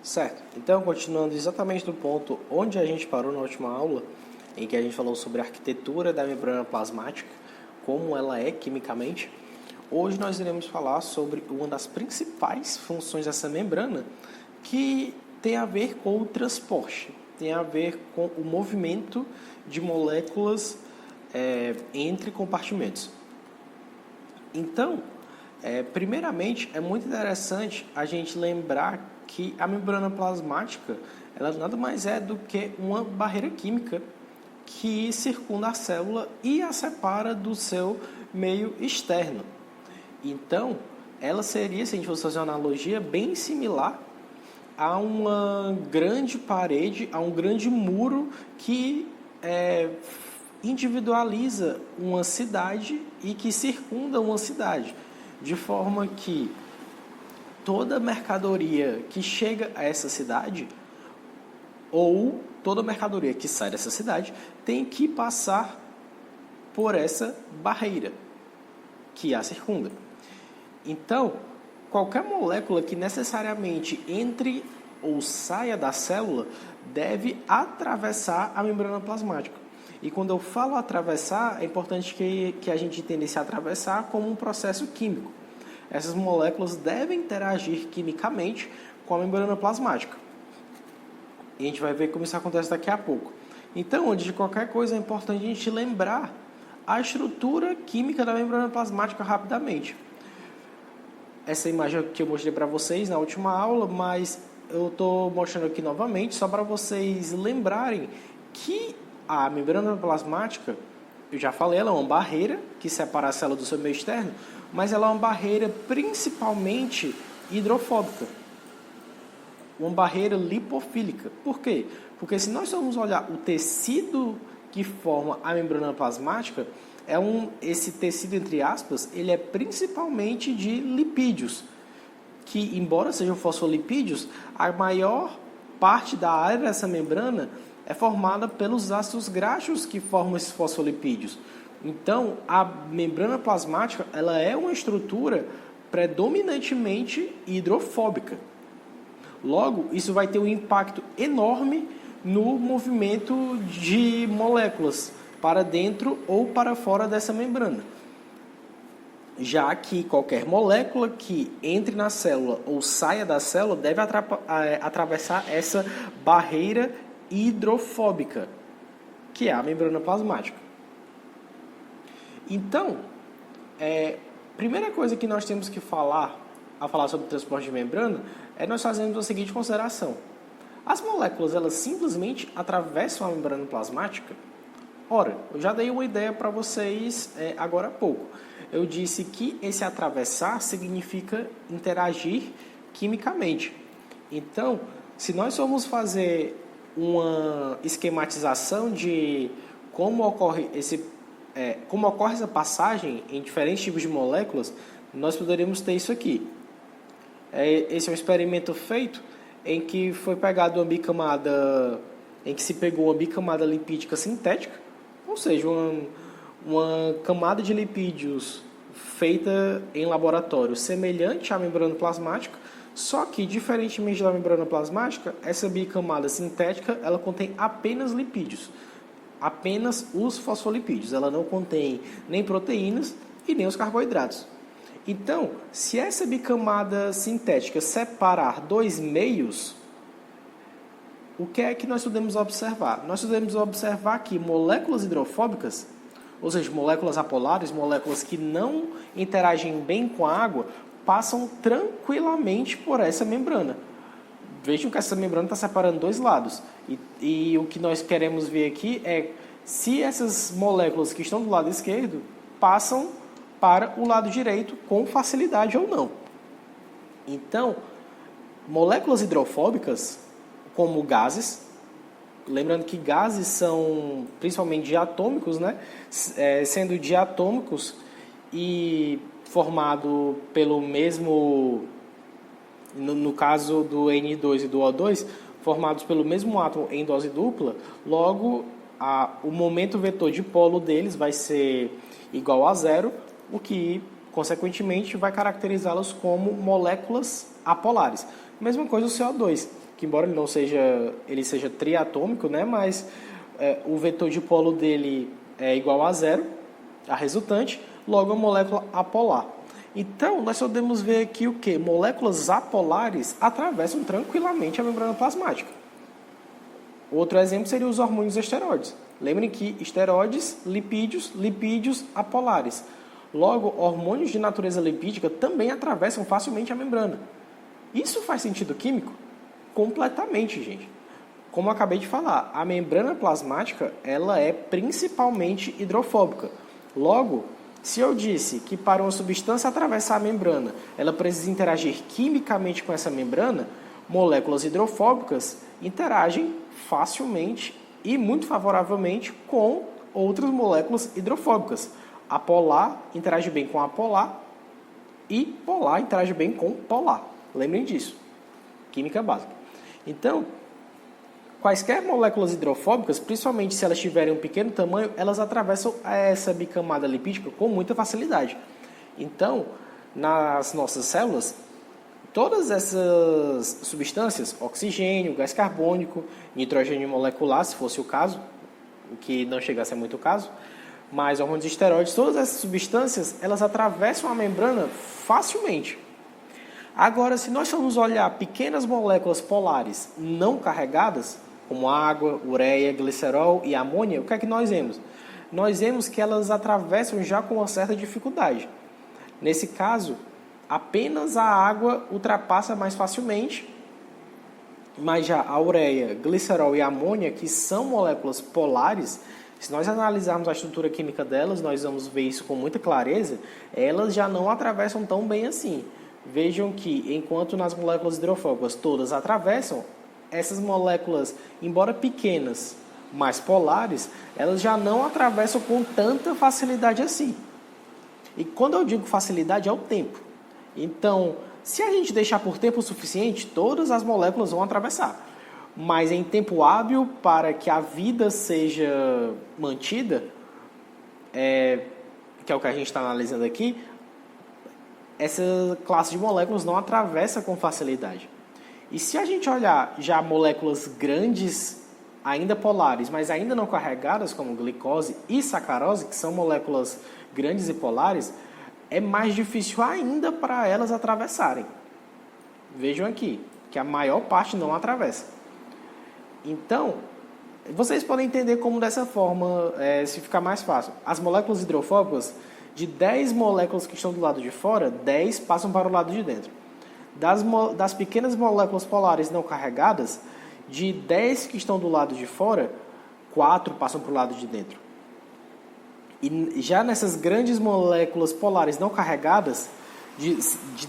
Certo. Então, continuando exatamente do ponto onde a gente parou na última aula, em que a gente falou sobre a arquitetura da membrana plasmática, como ela é quimicamente, hoje nós iremos falar sobre uma das principais funções dessa membrana, que tem a ver com o transporte, tem a ver com o movimento de moléculas entre compartimentos. Então, primeiramente, é muito interessante a gente lembrar que a membrana plasmática, ela nada mais é do que uma barreira química que circunda a célula e a separa do seu meio externo. Então, ela seria, se a gente fosse fazer uma analogia, bem similar a uma grande parede, a um grande muro que individualiza uma cidade e que circunda uma cidade, de forma que toda mercadoria que chega a essa cidade ou toda mercadoria que sai dessa cidade tem que passar por essa barreira que a circunda. Então, qualquer molécula que necessariamente entre ou saia da célula deve atravessar a membrana plasmática. E quando eu falo atravessar, é importante que a gente entenda esse atravessar como um processo químico. Essas moléculas devem interagir quimicamente com a membrana plasmática. E a gente vai ver como isso acontece daqui a pouco. Então, antes de qualquer coisa, é importante a gente lembrar a estrutura química da membrana plasmática rapidamente. Essa imagem que eu mostrei para vocês na última aula, mas eu estou mostrando aqui novamente, só para vocês lembrarem que a membrana plasmática, eu já falei, ela é uma barreira que separa a célula do seu meio externo, mas ela é uma barreira principalmente hidrofóbica, uma barreira lipofílica. Por quê? Porque se nós formos olhar o tecido que forma a membrana plasmática, esse tecido, entre aspas, ele é principalmente de lipídios, que, embora sejam fosfolipídios, a maior parte da área dessa membrana é formada pelos ácidos graxos que formam esses fosfolipídios. Então, a membrana plasmática ela é uma estrutura predominantemente hidrofóbica. Logo, isso vai ter um impacto enorme no movimento de moléculas para dentro ou para fora dessa membrana, já que qualquer molécula que entre na célula ou saia da célula deve atravessar essa barreira hidrofóbica, que é a membrana plasmática. Então, primeira coisa que nós temos que falar, ao falar sobre o transporte de membrana, é nós fazermos a seguinte consideração. As moléculas, elas simplesmente atravessam a membrana plasmática? Ora, eu já dei uma ideia para vocês agora há pouco. Eu disse que esse atravessar significa interagir quimicamente. Então, se nós formos fazer uma esquematização de como ocorre essa passagem em diferentes tipos de moléculas, nós poderíamos ter isso aqui. Esse é um experimento feito em que foi pegado uma bicamada, em que se pegou uma bicamada lipídica sintética, ou seja, uma camada de lipídios feita em laboratório semelhante à membrana plasmática, só que, diferentemente da membrana plasmática, essa bicamada sintética ela contém apenas lipídios, apenas os fosfolipídios. Ela não contém nem proteínas e nem os carboidratos. Então, se essa bicamada sintética separar dois meios, o que é que nós podemos observar? Nós podemos observar que moléculas hidrofóbicas, ou seja, moléculas apolares, moléculas que não interagem bem com a água, passam tranquilamente por essa membrana. Vejam que essa membrana está separando dois lados. E o que nós queremos ver aqui é se essas moléculas que estão do lado esquerdo passam para o lado direito com facilidade ou não. Então, moléculas hidrofóbicas, como gases, lembrando que gases são principalmente diatômicos, né? Sendo diatômicos e formado pelo mesmo, no caso do N2 e do O2, formados pelo mesmo átomo em dose dupla, logo o momento vetor de polo deles vai ser igual a zero, o que, consequentemente, vai caracterizá-los como moléculas apolares. Mesma coisa o CO2, que embora ele seja triatômico, né, mas o vetor de polo dele é igual a zero, a resultante, logo a molécula apolar. Então, nós podemos ver aqui o que? Moléculas apolares atravessam tranquilamente a membrana plasmática. Outro exemplo seria os hormônios esteroides. Lembrem que esteroides, lipídios apolares. Logo, hormônios de natureza lipídica também atravessam facilmente a membrana. Isso faz sentido químico? Completamente, gente. Como eu acabei de falar, a membrana plasmática ela é principalmente hidrofóbica. Logo, se eu disse que para uma substância atravessar a membrana, ela precisa interagir quimicamente com essa membrana, moléculas hidrofóbicas interagem facilmente e muito favoravelmente com outras moléculas hidrofóbicas. Apolar interage bem com apolar e polar interage bem com polar. Lembrem disso. Química básica. Então, quaisquer moléculas hidrofóbicas, principalmente se elas tiverem um pequeno tamanho, elas atravessam essa bicamada lipídica com muita facilidade. Então, nas nossas células, todas essas substâncias, oxigênio, gás carbônico, nitrogênio molecular, se fosse o caso, que não chegasse a muito o caso, mas hormônios esteroides, todas essas substâncias, elas atravessam a membrana facilmente. Agora, se nós formos olhar pequenas moléculas polares não carregadas, como água, ureia, glicerol e amônia, o que é que nós vemos? Nós vemos que elas atravessam já com uma certa dificuldade. Nesse caso, apenas a água ultrapassa mais facilmente, mas já a ureia, glicerol e amônia, que são moléculas polares, se nós analisarmos a estrutura química delas, nós vamos ver isso com muita clareza, elas já não atravessam tão bem assim. Vejam que, enquanto nas moléculas hidrofóbicas todas atravessam, essas moléculas, embora pequenas, mais polares, elas já não atravessam com tanta facilidade assim. E quando eu digo facilidade, é o tempo. Então, se a gente deixar por tempo suficiente, todas as moléculas vão atravessar. Mas em tempo hábil, para que a vida seja mantida, que é o que a gente está analisando aqui, essa classe de moléculas não atravessa com facilidade. E se a gente olhar já moléculas grandes, ainda polares, mas ainda não carregadas, como glicose e sacarose, que são moléculas grandes e polares, é mais difícil ainda para elas atravessarem. Vejam aqui, que a maior parte não atravessa. Então, vocês podem entender como dessa forma, se ficar mais fácil. As moléculas hidrofóbicas, de 10 moléculas que estão do lado de fora, 10 passam para o lado de dentro. Das pequenas moléculas polares não carregadas, de 10 que estão do lado de fora, 4 passam para o lado de dentro. E já nessas grandes moléculas polares não carregadas, de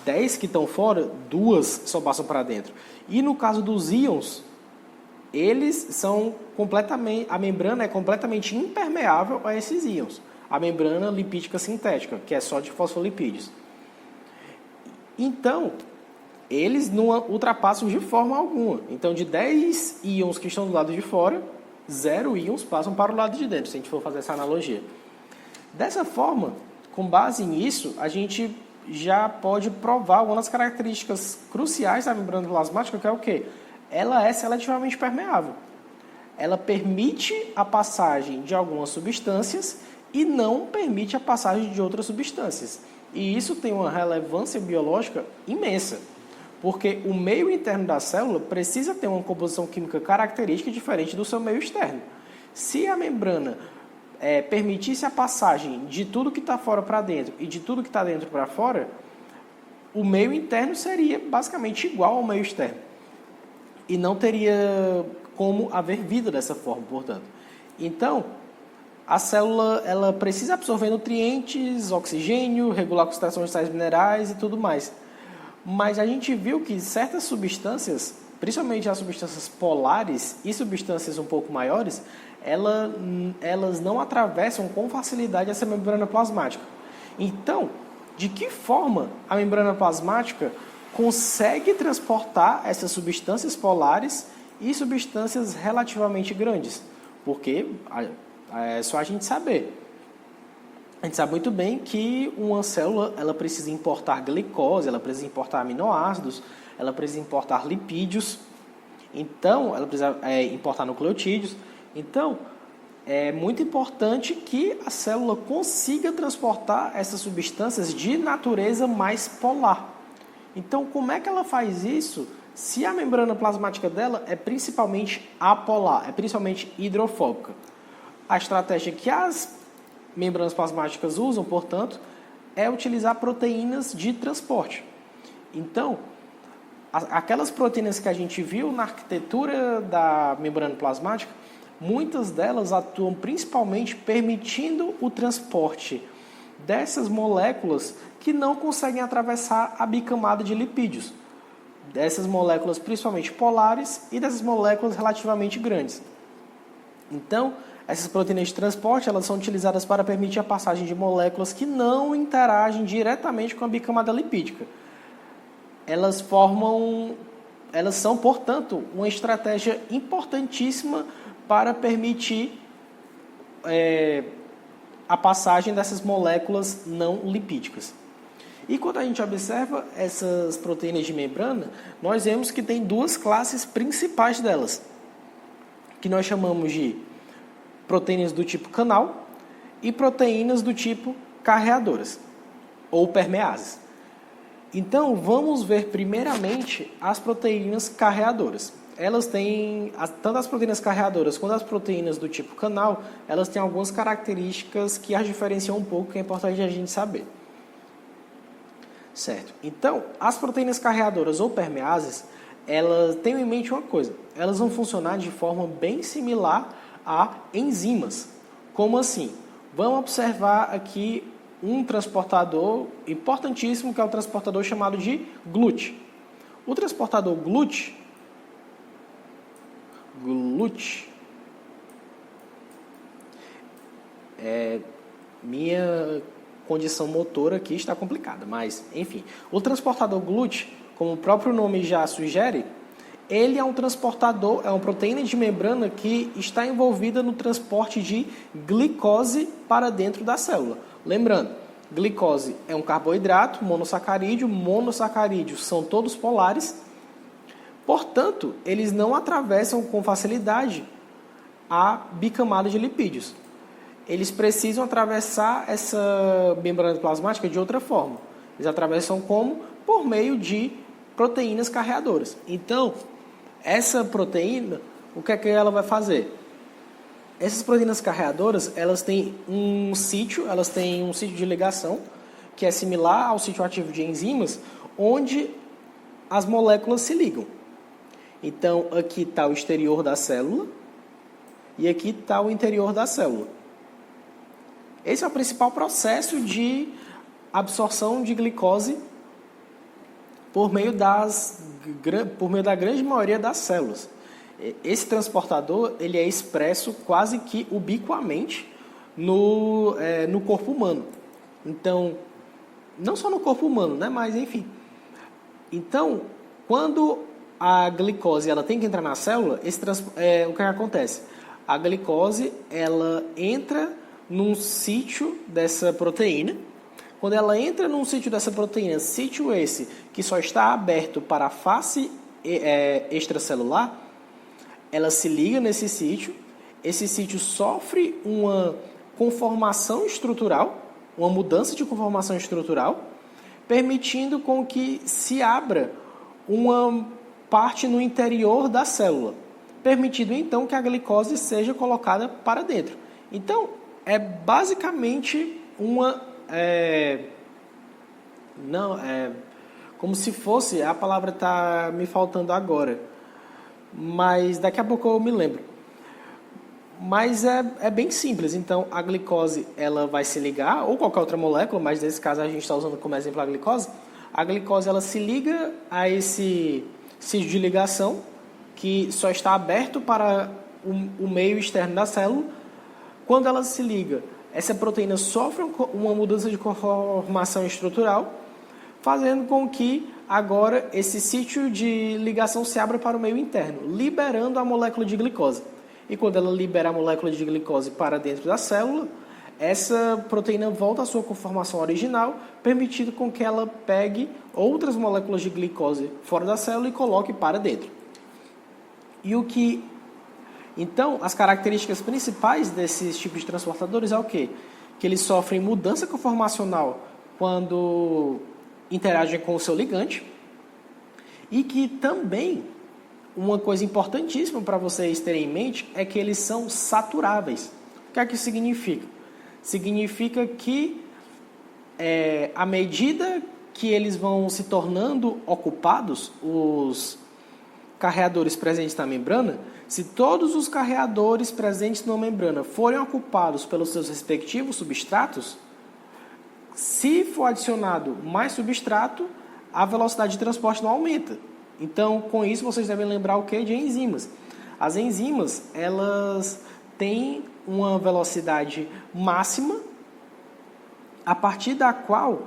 10 que estão fora, 2 só passam para dentro. E no caso dos íons, eles são completamente, a membrana é completamente impermeável a esses íons. A membrana lipídica sintética, que é só de fosfolipídios. Então, eles não ultrapassam de forma alguma. Então, de 10 íons que estão do lado de fora, 0 íons passam para o lado de dentro, se a gente for fazer essa analogia. Dessa forma, com base nisso, a gente já pode provar uma das características cruciais da membrana plasmática, que é o quê? Ela é seletivamente permeável. Ela permite a passagem de algumas substâncias e não permite a passagem de outras substâncias. E isso tem uma relevância biológica imensa, porque o meio interno da célula precisa ter uma composição química característica diferente do seu meio externo. Se a membrana permitisse a passagem de tudo que está fora para dentro e de tudo que está dentro para fora, o meio interno seria basicamente igual ao meio externo. E não teria como haver vida dessa forma, portanto. Então, a célula ela precisa absorver nutrientes, oxigênio, regular a concentração de sais minerais e tudo mais. Mas a gente viu que certas substâncias, principalmente as substâncias polares e substâncias um pouco maiores, elas não atravessam com facilidade essa membrana plasmática. Então, de que forma a membrana plasmática consegue transportar essas substâncias polares e substâncias relativamente grandes? Porque é só a gente saber. A gente sabe muito bem que uma célula ela precisa importar glicose, ela precisa importar aminoácidos, ela precisa importar lipídios, então ela precisa importar nucleotídeos. Então, é muito importante que a célula consiga transportar essas substâncias de natureza mais polar. Então, como é que ela faz isso se a membrana plasmática dela é principalmente apolar, é principalmente hidrofóbica? A estratégia que as membranas plasmáticas usam, portanto, é utilizar proteínas de transporte. Então, aquelas proteínas que a gente viu na arquitetura da membrana plasmática, muitas delas atuam principalmente permitindo o transporte dessas moléculas que não conseguem atravessar a bicamada de lipídios. Dessas moléculas principalmente polares e dessas moléculas relativamente grandes. Então, essas proteínas de transporte elas são utilizadas para permitir a passagem de moléculas que não interagem diretamente com a bicamada lipídica. Elas são, portanto, uma estratégia importantíssima para permitir a passagem dessas moléculas não lipídicas. E quando a gente observa essas proteínas de membrana, nós vemos que tem duas classes principais delas, que nós chamamos de proteínas do tipo canal e proteínas do tipo carreadoras, ou permeases. Então, vamos ver primeiramente as proteínas carreadoras. Elas têm, tanto as proteínas carreadoras quanto as proteínas do tipo canal, elas têm algumas características que as diferenciam um pouco, que é importante a gente saber. Certo? Então, as proteínas carreadoras ou permeases, elas têm em mente uma coisa, elas vão funcionar de forma bem similar a enzimas. Como assim? Vamos observar aqui um transportador importantíssimo, que é o transportador chamado de GLUT. O transportador GLUT, minha condição motora aqui está complicada, mas enfim. O transportador GLUT, como o próprio nome já sugere, ele é um transportador, é uma proteína de membrana que está envolvida no transporte de glicose para dentro da célula. Lembrando, glicose é um carboidrato, monossacarídeos são todos polares, portanto, eles não atravessam com facilidade a bicamada de lipídios. Eles precisam atravessar essa membrana plasmática de outra forma. Eles atravessam como? Por meio de proteínas carreadoras. Então, essa proteína, o que é que ela vai fazer? Essas proteínas carreadoras, elas têm um sítio de ligação, que é similar ao sítio ativo de enzimas, onde as moléculas se ligam. Então, aqui está o exterior da célula e aqui está o interior da célula. Esse é o principal processo de absorção de glicose por meio da grande maioria das células. Esse transportador ele é expresso quase que ubiquamente no corpo humano. Então, não só no corpo humano, né? Mas enfim. Então, quando a glicose ela tem que entrar na célula, o que acontece? A glicose ela entra num sítio dessa proteína. Quando ela entra num sítio dessa proteína, sítio esse que só está aberto para a face extracelular, ela se liga nesse sítio. Esse sítio sofre uma conformação estrutural, uma mudança de conformação estrutural, permitindo com que se abra uma parte no interior da célula, permitindo então que a glicose seja colocada para dentro. Então, é basicamente como se fosse, a palavra está me faltando agora, mas daqui a pouco eu me lembro. Mas é bem simples. Então, a glicose ela vai se ligar, ou qualquer outra molécula, mas nesse caso a gente está usando como exemplo a glicose. A glicose ela se liga a esse sítio de ligação, que só está aberto para o meio externo da célula. Quando ela se liga, essa proteína sofre uma mudança de conformação estrutural, fazendo com que agora esse sítio de ligação se abra para o meio interno, liberando a molécula de glicose. E quando ela libera a molécula de glicose para dentro da célula, essa proteína volta à sua conformação original, permitindo com que ela pegue outras moléculas de glicose fora da célula e coloque para dentro. Então, as características principais desses tipos de transportadores é o quê? Que eles sofrem mudança conformacional quando interagem com o seu ligante e que também, uma coisa importantíssima para vocês terem em mente é que eles são saturáveis. O que é que isso significa? Significa que à medida que eles vão se tornando ocupados, os carreadores presentes na membrana, se todos os carreadores presentes na membrana forem ocupados pelos seus respectivos substratos, se for adicionado mais substrato, a velocidade de transporte não aumenta. Então, com isso, vocês devem lembrar o que? De enzimas. As enzimas, elas têm uma velocidade máxima, a partir da qual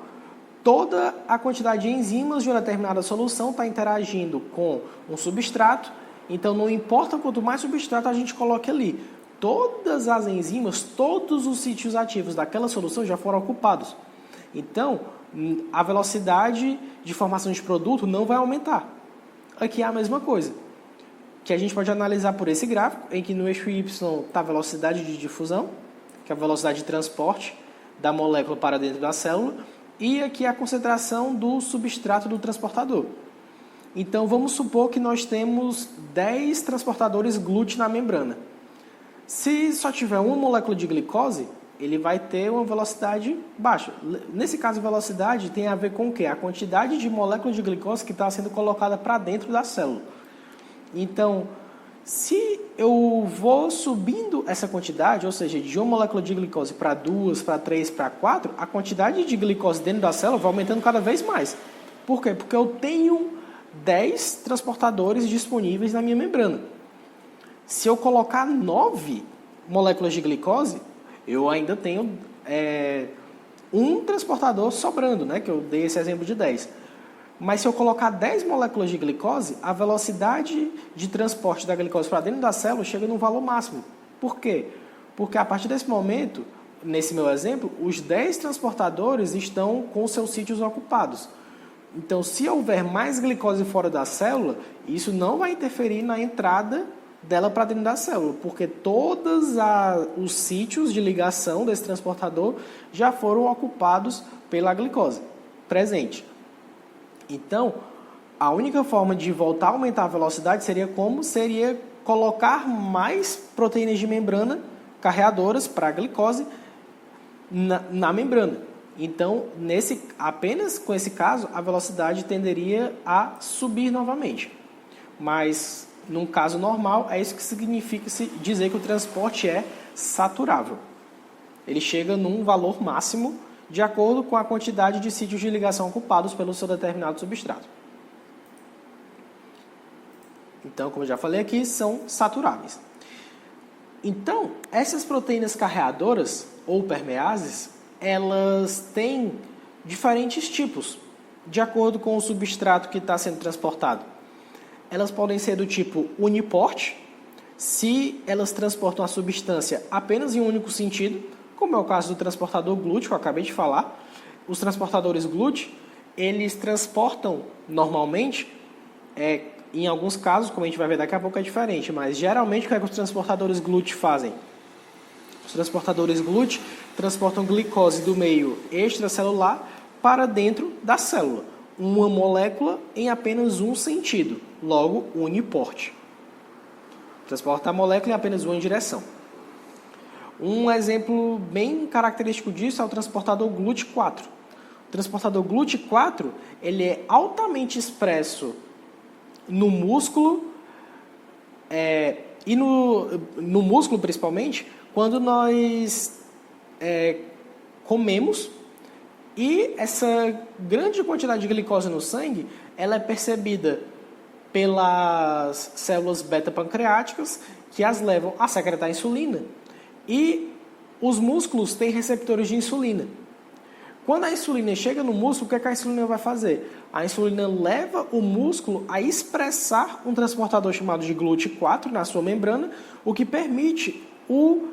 toda a quantidade de enzimas de uma determinada solução está interagindo com um substrato. Então, não importa quanto mais substrato a gente coloque ali, todas as enzimas, todos os sítios ativos daquela solução já foram ocupados. Então, a velocidade de formação de produto não vai aumentar. Aqui é a mesma coisa, que a gente pode analisar por esse gráfico, em que no eixo Y está a velocidade de difusão, que é a velocidade de transporte da molécula para dentro da célula, e aqui a concentração do substrato do transportador. Então, vamos supor que nós temos 10 transportadores GLUT na membrana. Se só tiver uma molécula de glicose, ele vai ter uma velocidade baixa. Nesse caso, velocidade tem a ver com o quê? A quantidade de moléculas de glicose que está sendo colocada para dentro da célula. Então, se eu vou subindo essa quantidade, ou seja, de uma molécula de glicose para 2, para 3, para 4, a quantidade de glicose dentro da célula vai aumentando cada vez mais. Por quê? Porque eu tenho 10 transportadores disponíveis na minha membrana. Se eu colocar 9 moléculas de glicose, eu ainda tenho um transportador sobrando, né? Que eu dei esse exemplo de 10. Mas se eu colocar 10 moléculas de glicose, a velocidade de transporte da glicose para dentro da célula chega no valor máximo. Por quê? Porque a partir desse momento, nesse meu exemplo, os 10 transportadores estão com seus sítios ocupados. Então, se houver mais glicose fora da célula, isso não vai interferir na entrada dela para dentro da célula, porque todos os sítios de ligação desse transportador já foram ocupados pela glicose presente. Então, a única forma de voltar a aumentar a velocidade seria colocar mais proteínas de membrana carreadoras para a glicose na membrana. Então, apenas com esse caso, a velocidade tenderia a subir novamente. Mas, num caso normal, é isso que significa dizer que o transporte é saturável. Ele chega num valor máximo de acordo com a quantidade de sítios de ligação ocupados pelo seu determinado substrato. Então, como eu já falei aqui, são saturáveis. Então, essas proteínas carreadoras ou permeases, elas têm diferentes tipos, de acordo com o substrato que está sendo transportado. Elas podem ser do tipo uniporte, se elas transportam a substância apenas em um único sentido, como é o caso do transportador GLUT, que eu acabei de falar. Os transportadores GLUT, eles transportam normalmente, em alguns casos, como a gente vai ver daqui a pouco, é diferente, mas geralmente o que é que os transportadores GLUT fazem? Os transportadores GLUT transportam glicose do meio extracelular para dentro da célula. Uma molécula em apenas um sentido, logo uniporte. Transporta a molécula em apenas uma direção. Um exemplo bem característico disso é o transportador GLUT4. O transportador GLUT4 ele é altamente expresso no músculo e no músculo principalmente quando nós comemos, e essa grande quantidade de glicose no sangue ela é percebida pelas células beta-pancreáticas que as levam a secretar insulina. E os músculos têm receptores de insulina. Quando a insulina chega no músculo, o que é que a insulina vai fazer? A insulina leva o músculo a expressar um transportador chamado de GLUT4 na sua membrana, o que permite o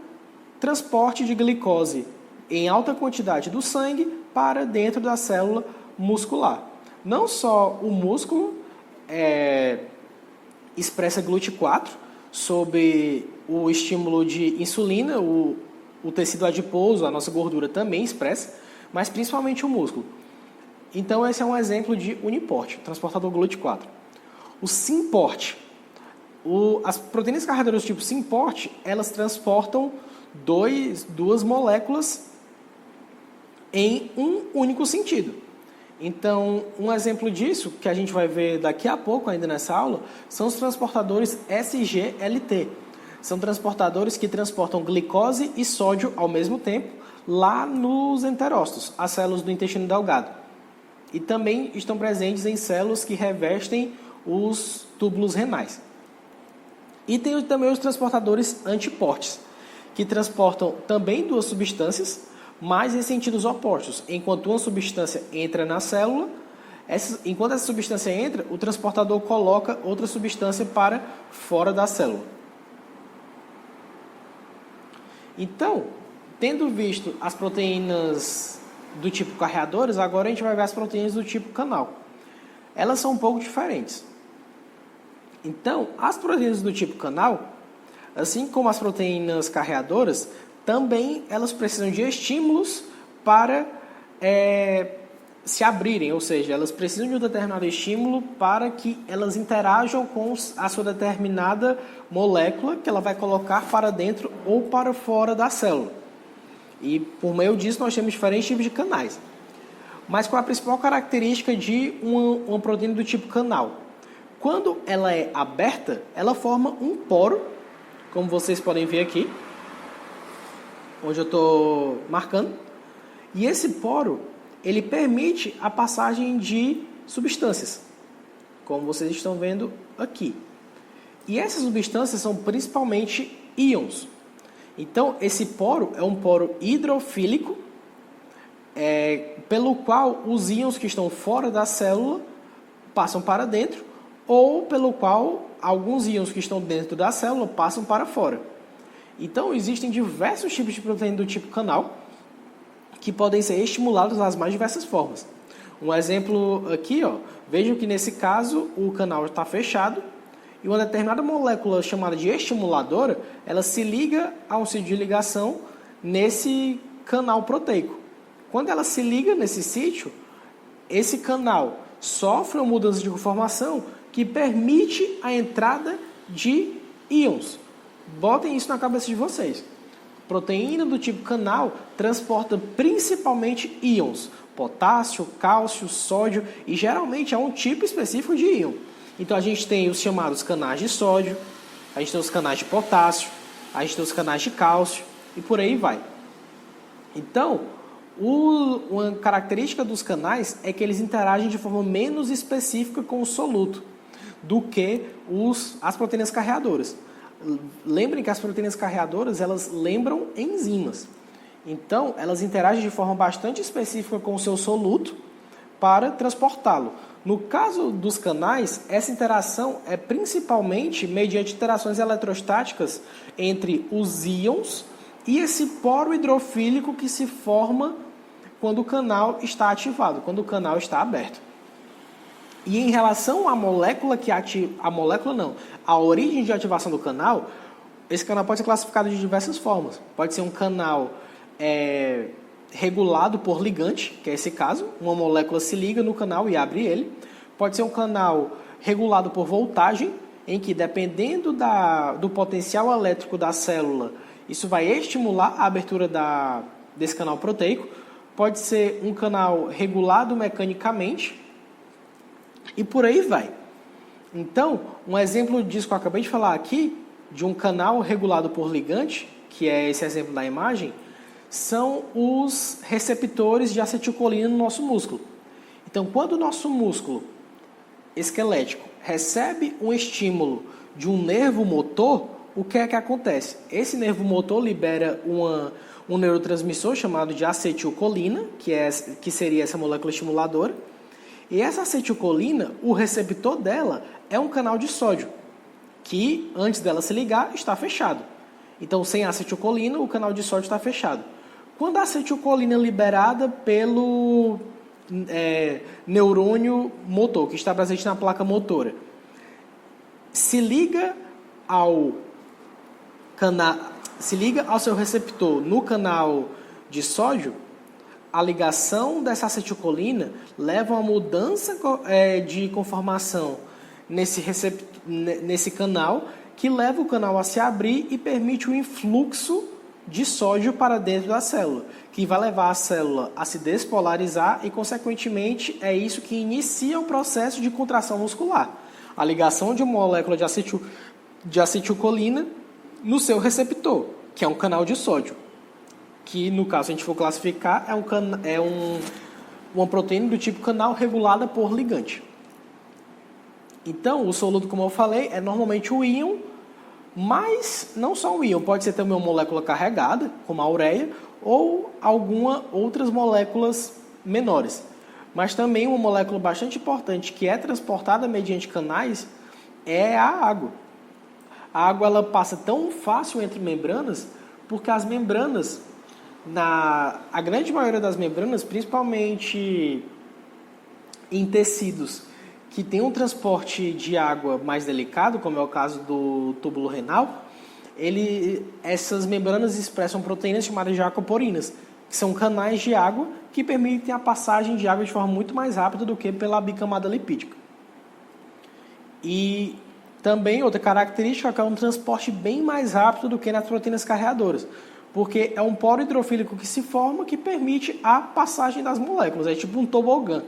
transporte de glicose em alta quantidade do sangue para dentro da célula muscular. Não só o músculo expressa GLUT4 sob o estímulo de insulina, o tecido adiposo, a nossa gordura também expressa, mas principalmente o músculo. Então esse é um exemplo de Uniport, transportador GLUT4. O Symport, as proteínas carreadoras do tipo Symport, elas transportam duas moléculas em um único sentido. Então, um exemplo disso, que a gente vai ver daqui a pouco ainda nessa aula, são os transportadores SGLT. São transportadores que transportam glicose e sódio ao mesmo tempo lá nos enterócitos, as células do intestino delgado. E também estão presentes em células que revestem os túbulos renais. E tem também os transportadores antiportes, que transportam também duas substâncias, mas em sentidos opostos. Enquanto uma substância entra na célula, enquanto essa substância entra, o transportador coloca outra substância para fora da célula. Então, tendo visto as proteínas do tipo carreadoras, agora a gente vai ver as proteínas do tipo canal. Elas são um pouco diferentes. Então, as proteínas do tipo canal, assim como as proteínas carreadoras, também elas precisam de estímulos para se abrirem, ou seja, elas precisam de um determinado estímulo para que elas interajam com a sua determinada molécula que ela vai colocar para dentro ou para fora da célula. E por meio disso nós temos diferentes tipos de canais. Mas qual é a principal característica de uma proteína do tipo canal? Quando ela é aberta, ela forma um poro, como vocês podem ver aqui, onde eu estou marcando. E esse poro, ele permite a passagem de substâncias, como vocês estão vendo aqui. E essas substâncias são principalmente íons. Então, esse poro é um poro hidrofílico, pelo qual os íons que estão fora da célula passam para dentro, ou pelo qual alguns íons que estão dentro da célula passam para fora. Então, existem diversos tipos de proteína do tipo canal que podem ser estimulados nas mais diversas formas. Um exemplo aqui, vejam que nesse caso o canal está fechado e uma determinada molécula chamada de estimuladora, ela se liga a um sítio de ligação nesse canal proteico. Quando ela se liga nesse sítio, esse canal sofre uma mudança de conformação que permite a entrada de íons. Botem isso na cabeça de vocês. Proteína do tipo canal transporta principalmente íons, potássio, cálcio, sódio, e geralmente é um tipo específico de íon. Então a gente tem os chamados canais de sódio, a gente tem os canais de potássio, a gente tem os canais de cálcio e por aí vai. Então, uma característica dos canais é que eles interagem de forma menos específica com o soluto do que as proteínas carreadoras. Lembrem que as proteínas carreadoras, elas lembram enzimas. Então, elas interagem de forma bastante específica com o seu soluto para transportá-lo. No caso dos canais, essa interação é principalmente mediante interações eletrostáticas entre os íons e esse poro hidrofílico que se forma quando o canal está ativado, quando o canal está aberto. E em relação à molécula que ativa, a origem de ativação do canal, esse canal pode ser classificado de diversas formas. Pode ser um canal regulado por ligante, que é esse caso, uma molécula se liga no canal e abre ele. Pode ser um canal regulado por voltagem, em que dependendo do potencial elétrico da célula, isso vai estimular a abertura desse canal proteico. Pode ser um canal regulado mecanicamente, e por aí vai. Então, um exemplo disso que eu acabei de falar aqui, de um canal regulado por ligante, que é esse exemplo da imagem, são os receptores de acetilcolina no nosso músculo. Então, quando o nosso músculo esquelético recebe um estímulo de um nervo motor, o que é que acontece? Esse nervo motor libera um neurotransmissor chamado de acetilcolina, que seria essa molécula estimuladora. E essa acetilcolina, o receptor dela é um canal de sódio, que antes dela se ligar está fechado. Então, sem acetilcolina, o canal de sódio está fechado. Quando a acetilcolina é liberada pelo neurônio motor, que está presente na placa motora, se liga ao seu receptor no canal de sódio, a ligação dessa acetilcolina leva a uma mudança de conformação nesse canal, que leva o canal a se abrir e permite o influxo de sódio para dentro da célula, que vai levar a célula a se despolarizar e, consequentemente, é isso que inicia o processo de contração muscular. A ligação de uma molécula de acetilcolina no seu receptor, que é um canal de sódio, que, no caso, se a gente for classificar, uma proteína do tipo canal regulada por ligante. Então, o soluto, como eu falei, é normalmente o íon, mas não só um íon, pode ser também uma molécula carregada, como a ureia, ou algumas outras moléculas menores. Mas também uma molécula bastante importante que é transportada mediante canais é a água. A água ela passa tão fácil entre membranas porque as membranas, a grande maioria das membranas, principalmente em tecidos que tem um transporte de água mais delicado, como é o caso do túbulo renal, essas membranas expressam proteínas chamadas de aquaporinas, que são canais de água que permitem a passagem de água de forma muito mais rápida do que pela bicamada lipídica. E também outra característica é que é um transporte bem mais rápido do que nas proteínas carreadoras, porque é um poro hidrofílico que se forma que permite a passagem das moléculas, é tipo um tobogã.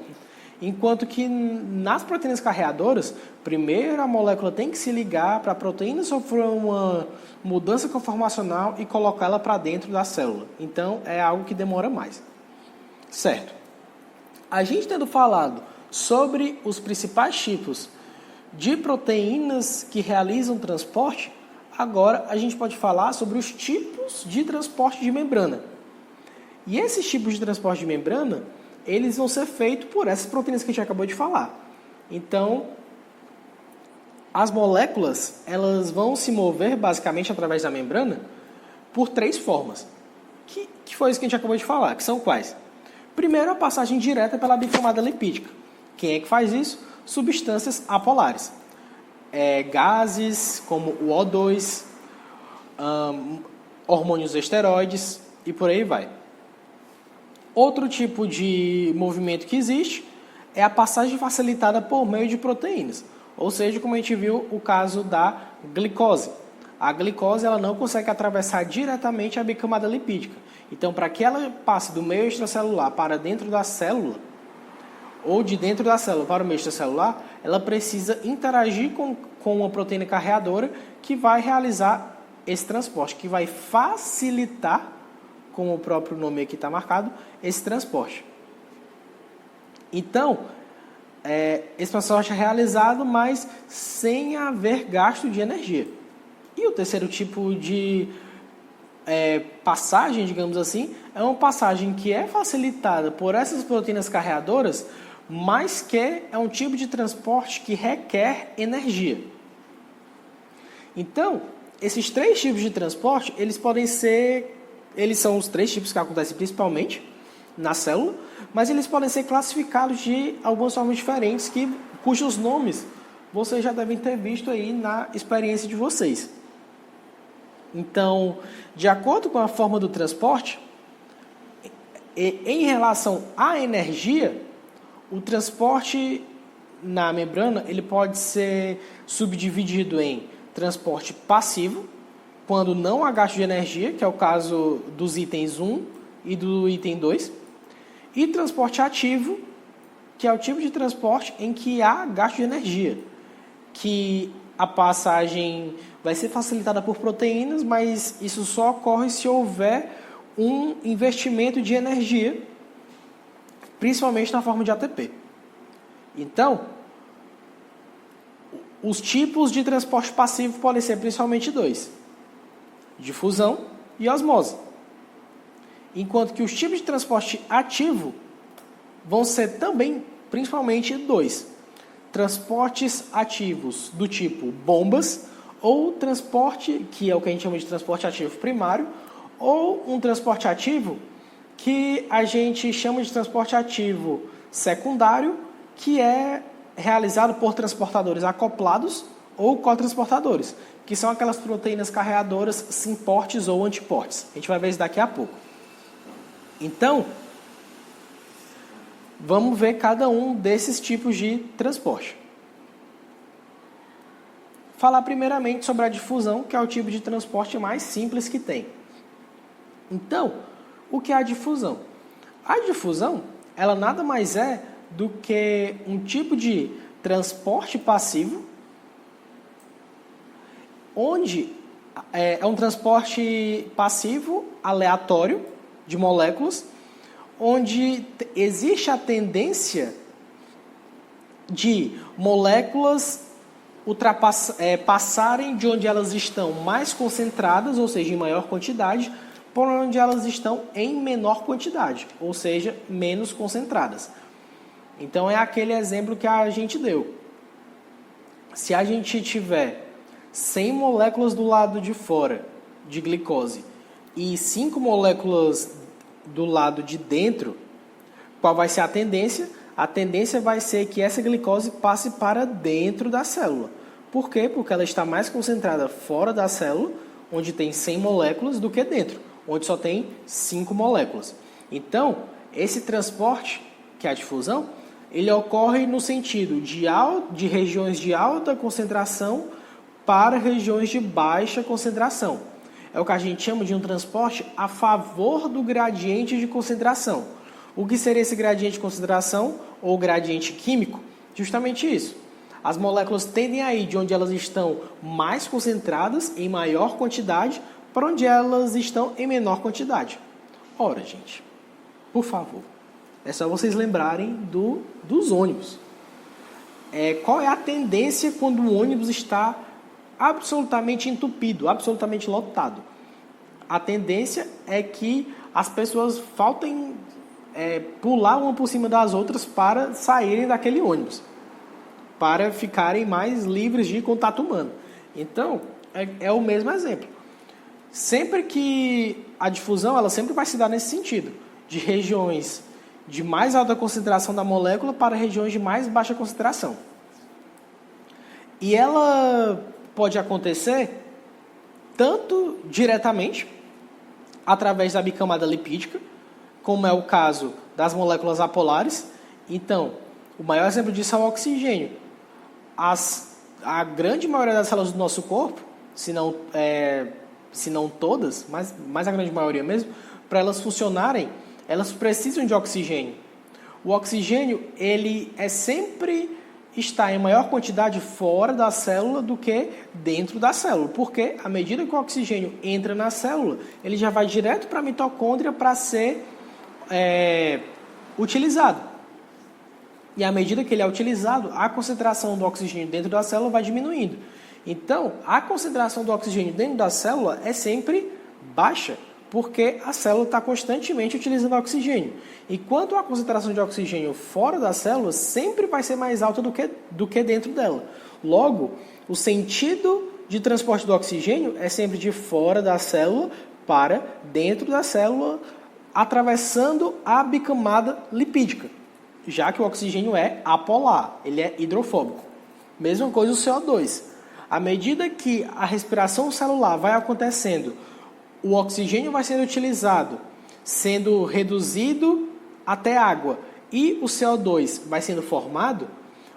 Enquanto que nas proteínas carreadoras, primeiro a molécula tem que se ligar para a proteína sofrer uma mudança conformacional e colocá-la para dentro da célula. Então, é algo que demora mais. Certo. A gente tendo falado sobre os principais tipos de proteínas que realizam transporte, agora a gente pode falar sobre os tipos de transporte de membrana. E esses tipos de transporte de membrana, eles vão ser feitos por essas proteínas que a gente acabou de falar. Então, as moléculas, elas vão se mover basicamente através da membrana por 3 formas. Que foi isso que a gente acabou de falar, que são quais? Primeiro, a passagem direta pela bicamada lipídica. Quem é que faz isso? Substâncias apolares. Gases como o O2, hormônios esteroides e por aí vai. Outro tipo de movimento que existe é a passagem facilitada por meio de proteínas. Ou seja, como a gente viu o caso da glicose. A glicose ela não consegue atravessar diretamente a bicamada lipídica. Então, para que ela passe do meio extracelular para dentro da célula, ou de dentro da célula para o meio extracelular, ela precisa interagir com uma proteína carreadora que vai realizar esse transporte, que vai facilitar, como o próprio nome aqui está marcado, esse transporte. Então, esse transporte é realizado, mas sem haver gasto de energia. E o terceiro tipo de passagem, digamos assim, é uma passagem que é facilitada por essas proteínas carreadoras, mas que é um tipo de transporte que requer energia. Então, esses 3 tipos de transporte, eles são os 3 tipos que acontecem principalmente na célula, mas eles podem ser classificados de algumas formas diferentes, cujos nomes vocês já devem ter visto aí na experiência de vocês. Então, de acordo com a forma do transporte, em relação à energia, o transporte na membrana ele pode ser subdividido em transporte passivo, quando não há gasto de energia, que é o caso dos itens 1 e do item 2, e transporte ativo, que é o tipo de transporte em que há gasto de energia, que a passagem vai ser facilitada por proteínas, mas isso só ocorre se houver um investimento de energia, principalmente na forma de ATP. Então, os tipos de transporte passivo podem ser principalmente 2: difusão e osmose. Enquanto que os tipos de transporte ativo vão ser também principalmente 2: transportes ativos do tipo bombas, ou transporte, que é o que a gente chama de transporte ativo primário, ou um transporte ativo que a gente chama de transporte ativo secundário, que é realizado por transportadores acoplados ou cotransportadores, que são aquelas proteínas carreadoras simportes ou antiportes. A gente vai ver isso daqui a pouco. Então, vamos ver cada um desses tipos de transporte. Falar primeiramente sobre a difusão, que é o tipo de transporte mais simples que tem. Então, o que é a difusão? A difusão, ela nada mais é do que um tipo de transporte passivo, onde é um transporte passivo aleatório de moléculas, onde existe a tendência de moléculas passarem de onde elas estão mais concentradas, ou seja, em maior quantidade, por onde elas estão em menor quantidade, ou seja, menos concentradas. Então é aquele exemplo que a gente deu. Se a gente tiver 100 moléculas do lado de fora de glicose e 5 moléculas do lado de dentro, qual vai ser a tendência? A tendência vai ser que essa glicose passe para dentro da célula. Por quê? Porque ela está mais concentrada fora da célula, onde tem 100 moléculas, do que dentro, onde só tem 5 moléculas. Então, esse transporte, que é a difusão, ele ocorre no sentido de regiões de alta concentração para regiões de baixa concentração. É o que a gente chama de um transporte a favor do gradiente de concentração. O que seria esse gradiente de concentração ou gradiente químico? Justamente isso. As moléculas tendem a ir de onde elas estão mais concentradas, em maior quantidade, para onde elas estão em menor quantidade. Ora, gente, por favor, é só vocês lembrarem dos ônibus. Qual é a tendência quando o ônibus está absolutamente entupido, absolutamente lotado? A tendência é que as pessoas faltem pular uma por cima das outras para saírem daquele ônibus, para ficarem mais livres de contato humano. Então, é o mesmo exemplo. Sempre que a difusão, ela sempre vai se dar nesse sentido, de regiões de mais alta concentração da molécula para regiões de mais baixa concentração. E ela pode acontecer tanto diretamente, através da bicamada lipídica, como é o caso das moléculas apolares. Então, o maior exemplo disso é o oxigênio. A grande maioria das células do nosso corpo, se não todas, mas a grande maioria mesmo, para elas funcionarem, elas precisam de oxigênio. O oxigênio, ele sempre está em maior quantidade fora da célula do que dentro da célula. Porque, à medida que o oxigênio entra na célula, ele já vai direto para a mitocôndria para ser utilizado. E à medida que ele é utilizado, a concentração do oxigênio dentro da célula vai diminuindo. Então, a concentração do oxigênio dentro da célula é sempre baixa, porque a célula está constantemente utilizando oxigênio. Enquanto a concentração de oxigênio fora da célula sempre vai ser mais alta do que dentro dela. Logo, o sentido de transporte do oxigênio é sempre de fora da célula para dentro da célula, atravessando a bicamada lipídica, já que o oxigênio é apolar, ele é hidrofóbico. Mesma coisa o CO2. À medida que a respiração celular vai acontecendo, o oxigênio vai sendo utilizado, sendo reduzido até água, e o CO2 vai sendo formado,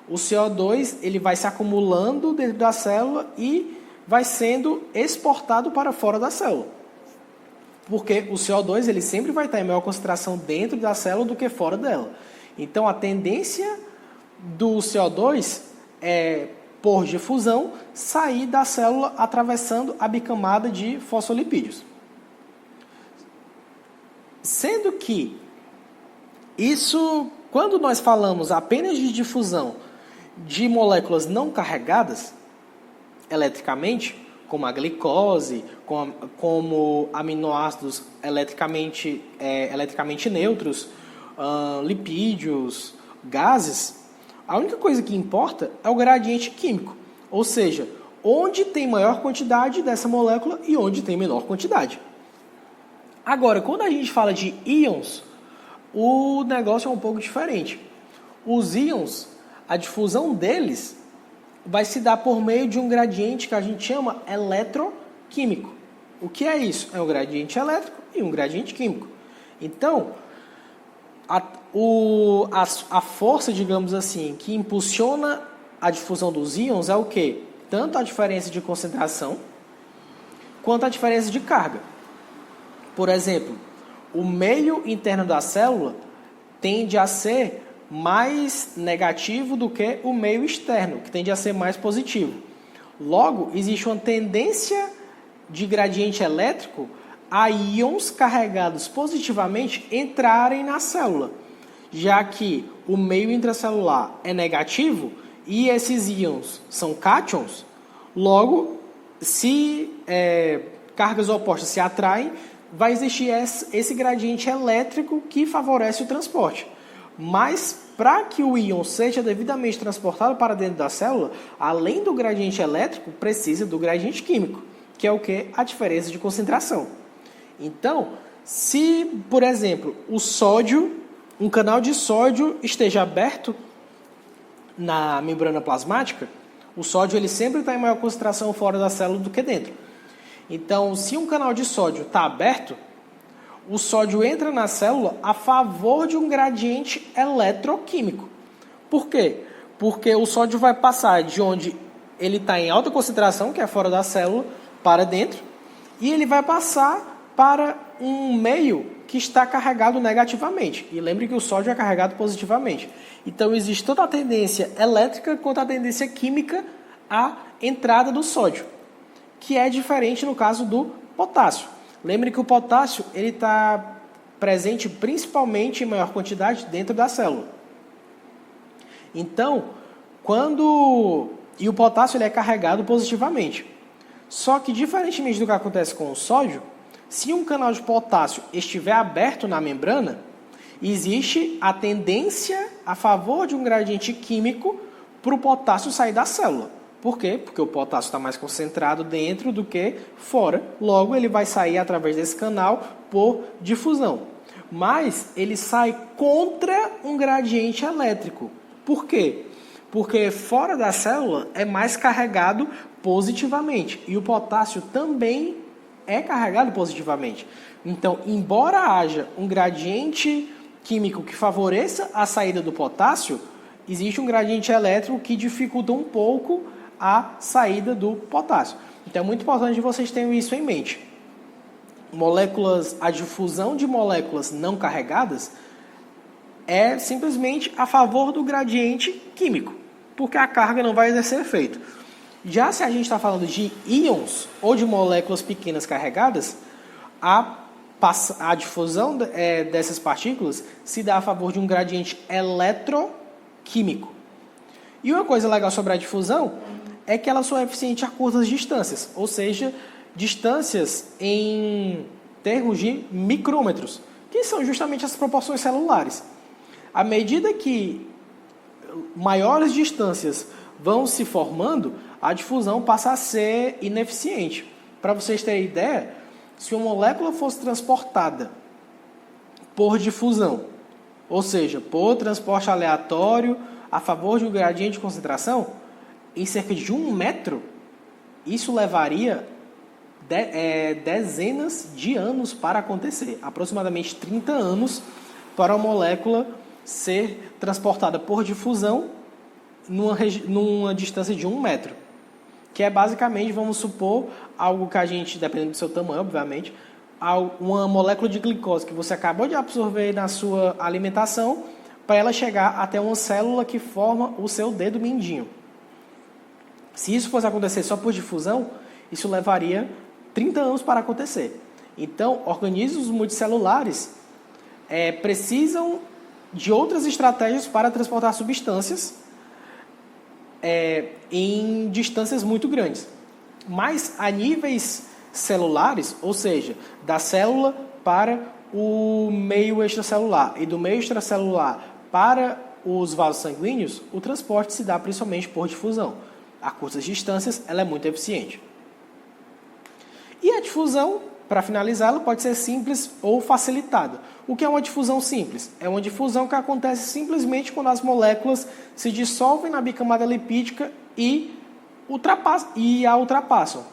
o CO2 ele vai se acumulando dentro da célula e vai sendo exportado para fora da célula. Porque o CO2 ele sempre vai estar em maior concentração dentro da célula do que fora dela. Então, a tendência do CO2 é, por difusão, sair da célula atravessando a bicamada de fosfolipídios. Sendo que isso, quando nós falamos apenas de difusão de moléculas não carregadas eletricamente, como a glicose, como aminoácidos eletricamente neutros, lipídios, gases, a única coisa que importa é o gradiente químico, ou seja, onde tem maior quantidade dessa molécula e onde tem menor quantidade. Agora, quando a gente fala de íons, o negócio é um pouco diferente. Os íons, a difusão deles vai se dar por meio de um gradiente que a gente chama eletroquímico. O que é isso? É um gradiente elétrico e um gradiente químico. Então, a força, digamos assim, que impulsiona a difusão dos íons é o quê? Tanto a diferença de concentração quanto a diferença de carga. Por exemplo, o meio interno da célula tende a ser mais negativo do que o meio externo, que tende a ser mais positivo. Logo, existe uma tendência de gradiente elétrico a íons carregados positivamente entrarem na célula, já que o meio intracelular é negativo e esses íons são cátions. Logo, se cargas opostas se atraem, vai existir esse gradiente elétrico que favorece o transporte. Mas, para que o íon seja devidamente transportado para dentro da célula, além do gradiente elétrico, precisa do gradiente químico, que é o que? A diferença de concentração. Então, se, por exemplo, um canal de sódio esteja aberto na membrana plasmática, o sódio ele sempre está em maior concentração fora da célula do que dentro. Então, se um canal de sódio está aberto, o sódio entra na célula a favor de um gradiente eletroquímico. Por quê? Porque o sódio vai passar de onde ele está em alta concentração, que é fora da célula, para dentro, e ele vai passar para um meio que está carregado negativamente. E lembre que o sódio é carregado positivamente. Então, existe tanto a tendência elétrica quanto a tendência química à entrada do sódio, que é diferente no caso do potássio. Lembre que o potássio está presente principalmente em maior quantidade dentro da célula. Então, e o potássio ele é carregado positivamente. Só que, diferentemente do que acontece com o sódio, se um canal de potássio estiver aberto na membrana, existe a tendência a favor de um gradiente químico para o potássio sair da célula. Por quê? Porque o potássio está mais concentrado dentro do que fora. Logo, ele vai sair através desse canal por difusão. Mas ele sai contra um gradiente elétrico. Por quê? Porque fora da célula é mais carregado positivamente. E o potássio também é carregado positivamente. Então, embora haja um gradiente químico que favoreça a saída do potássio, existe um gradiente elétrico que dificulta um pouco a saída do potássio. Então é muito importante que vocês tenham isso em mente. A difusão de moléculas não carregadas é simplesmente a favor do gradiente químico, porque a carga não vai exercer efeito. Já se a gente está falando de íons ou de moléculas pequenas carregadas, a difusão dessas partículas se dá a favor de um gradiente eletroquímico. E uma coisa legal sobre a difusão é que ela só é eficiente a curtas distâncias, ou seja, distâncias em termos de micrômetros, que são justamente as proporções celulares. À medida que maiores distâncias vão se formando, a difusão passa a ser ineficiente. Para vocês terem ideia, se uma molécula fosse transportada por difusão, ou seja, por transporte aleatório a favor de um gradiente de concentração, em cerca de 1 metro, isso levaria dezenas de anos para acontecer, aproximadamente 30 anos para uma molécula ser transportada por difusão numa distância de 1 metro, que é basicamente, vamos supor, algo que a gente, dependendo do seu tamanho, obviamente, uma molécula de glicose que você acabou de absorver na sua alimentação, para ela chegar até uma célula que forma o seu dedo mindinho. Se isso fosse acontecer só por difusão, isso levaria 30 anos para acontecer. Então, organismos multicelulares precisam de outras estratégias para transportar substâncias em distâncias muito grandes. Mas a níveis celulares, ou seja, da célula para o meio extracelular e do meio extracelular para os vasos sanguíneos, o transporte se dá principalmente por difusão. A curtas distâncias, ela é muito eficiente. E a difusão para finalizar, ela pode ser simples ou facilitada. O que é uma difusão simples? É uma difusão que acontece simplesmente quando as moléculas se dissolvem na bicamada lipídica e a ultrapassam.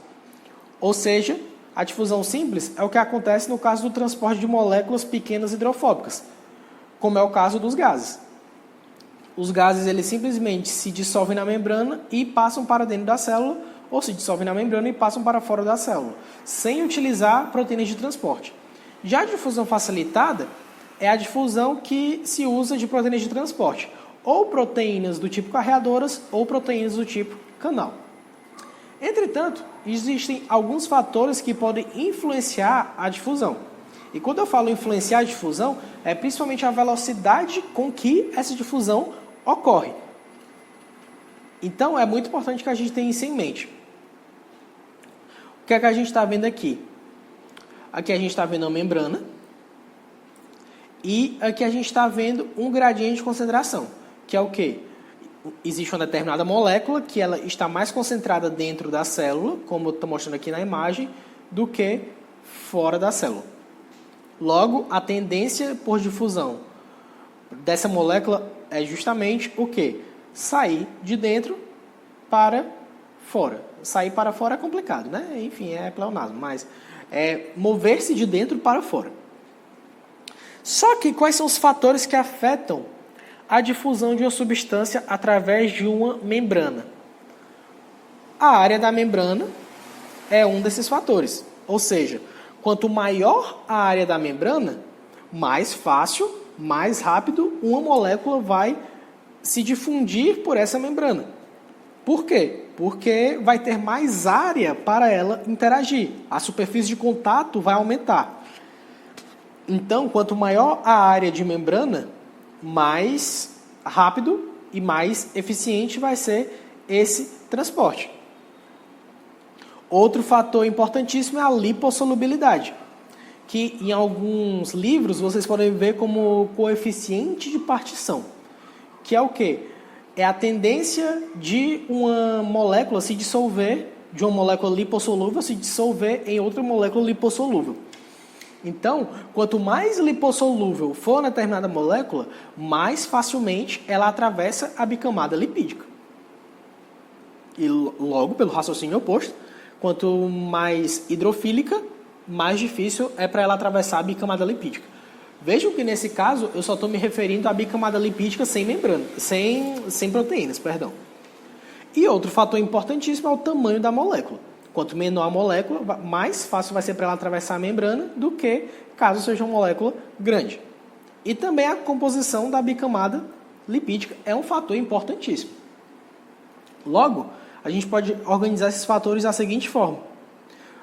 Ou seja, a difusão simples é o que acontece no caso do transporte de moléculas pequenas hidrofóbicas, como é o caso dos gases. Os gases eles simplesmente se dissolvem na membrana e passam para dentro da célula, ou se dissolvem na membrana e passam para fora da célula, sem utilizar proteínas de transporte. Já a difusão facilitada é a difusão que se usa de proteínas de transporte, ou proteínas do tipo carreadoras ou proteínas do tipo canal. Entretanto, existem alguns fatores que podem influenciar a difusão. E quando eu falo influenciar a difusão, é principalmente a velocidade com que essa difusão ocorre. Então, é muito importante que a gente tenha isso em mente. O que é que a gente está vendo aqui? Aqui a gente está vendo a membrana. E aqui a gente está vendo um gradiente de concentração, que é o quê? Existe uma determinada molécula que ela está mais concentrada dentro da célula, como eu estou mostrando aqui na imagem, do que fora da célula. Logo, a tendência por difusão dessa molécula é justamente o quê? Sair de dentro para fora. Sair para fora é complicado, né? Enfim, é pleonasmo, mas é mover-se de dentro para fora. Só que quais são os fatores que afetam a difusão de uma substância através de uma membrana? A área da membrana é um desses fatores. Ou seja, quanto maior a área da membrana, mais fácil, mais rápido uma molécula vai se difundir por essa membrana. Por quê? Porque vai ter mais área para ela interagir. A superfície de contato vai aumentar. Então, quanto maior a área de membrana, mais rápido e mais eficiente vai ser esse transporte. Outro fator importantíssimo é a lipossolubilidade, que em alguns livros vocês podem ver como coeficiente de partição, que é o quê? É a tendência de uma molécula se dissolver, de uma molécula lipossolúvel se dissolver em outra molécula lipossolúvel. Então, quanto mais lipossolúvel for uma determinada molécula, mais facilmente ela atravessa a bicamada lipídica. E logo, pelo raciocínio oposto, quanto mais hidrofílica, mais difícil é para ela atravessar a bicamada lipídica. Vejam que nesse caso eu só estou me referindo à bicamada lipídica sem membrana, sem proteínas, perdão. E outro fator importantíssimo é o tamanho da molécula. Quanto menor a molécula, mais fácil vai ser para ela atravessar a membrana do que caso seja uma molécula grande. E também a composição da bicamada lipídica é um fator importantíssimo. Logo, a gente pode organizar esses fatores da seguinte forma.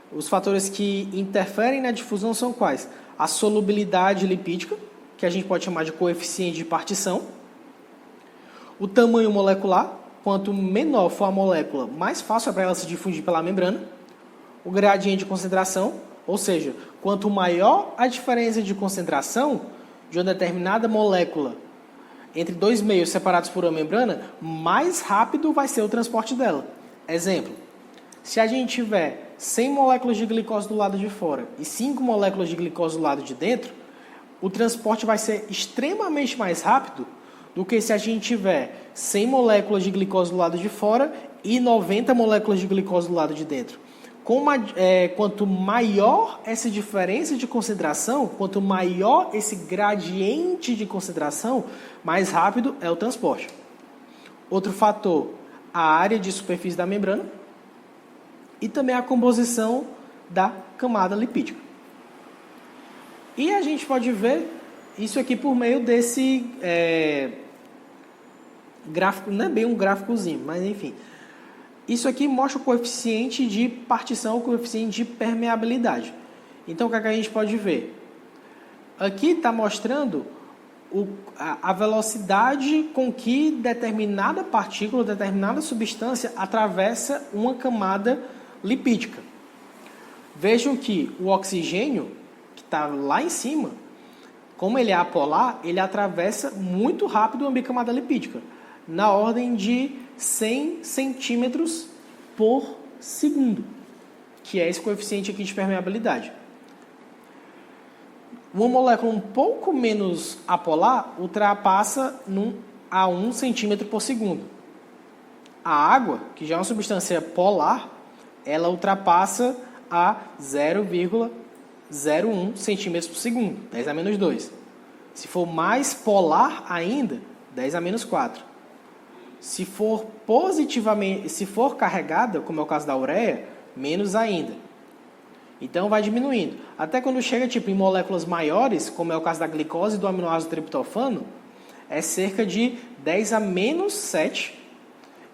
Os fatores que interferem na difusão são quais? A solubilidade lipídica, que a gente pode chamar de coeficiente de partição. O tamanho molecular. Quanto menor for a molécula, mais fácil é para ela se difundir pela membrana. O gradiente de concentração, ou seja, quanto maior a diferença de concentração de uma determinada molécula entre dois meios separados por uma membrana, mais rápido vai ser o transporte dela. Exemplo, se a gente tiver 100 moléculas de glicose do lado de fora e 5 moléculas de glicose do lado de dentro, o transporte vai ser extremamente mais rápido do que se a gente tiver 100 moléculas de glicose do lado de fora e 90 moléculas de glicose do lado de dentro. Quanto maior essa diferença de concentração, quanto maior esse gradiente de concentração, mais rápido é o transporte. Outro fator, a área de superfície da membrana e também a composição da camada lipídica. E a gente pode ver isso aqui por meio desse gráfico, não é bem um gráficozinho, mas enfim. Isso aqui mostra o coeficiente de partição, o coeficiente de permeabilidade. Então, o que é que a gente pode ver? Aqui está mostrando a velocidade com que determinada partícula, determinada substância atravessa uma camada lipídica. Vejam que o oxigênio, que está lá em cima, como ele é apolar, ele atravessa muito rápido uma bicamada lipídica, na ordem de 100 centímetros por segundo, que é esse coeficiente aqui de permeabilidade. Uma molécula um pouco menos apolar ultrapassa a 1 centímetro por segundo. A água, que já é uma substância polar, ela ultrapassa a 0,01 centímetros por segundo, 10 a menos 2. Se for mais polar ainda, 10 a menos 4. Se for carregada, como é o caso da ureia, menos ainda. Então vai diminuindo. Até quando chega em moléculas maiores, como é o caso da glicose e do aminoácido triptofano, é cerca de 10 a menos 7.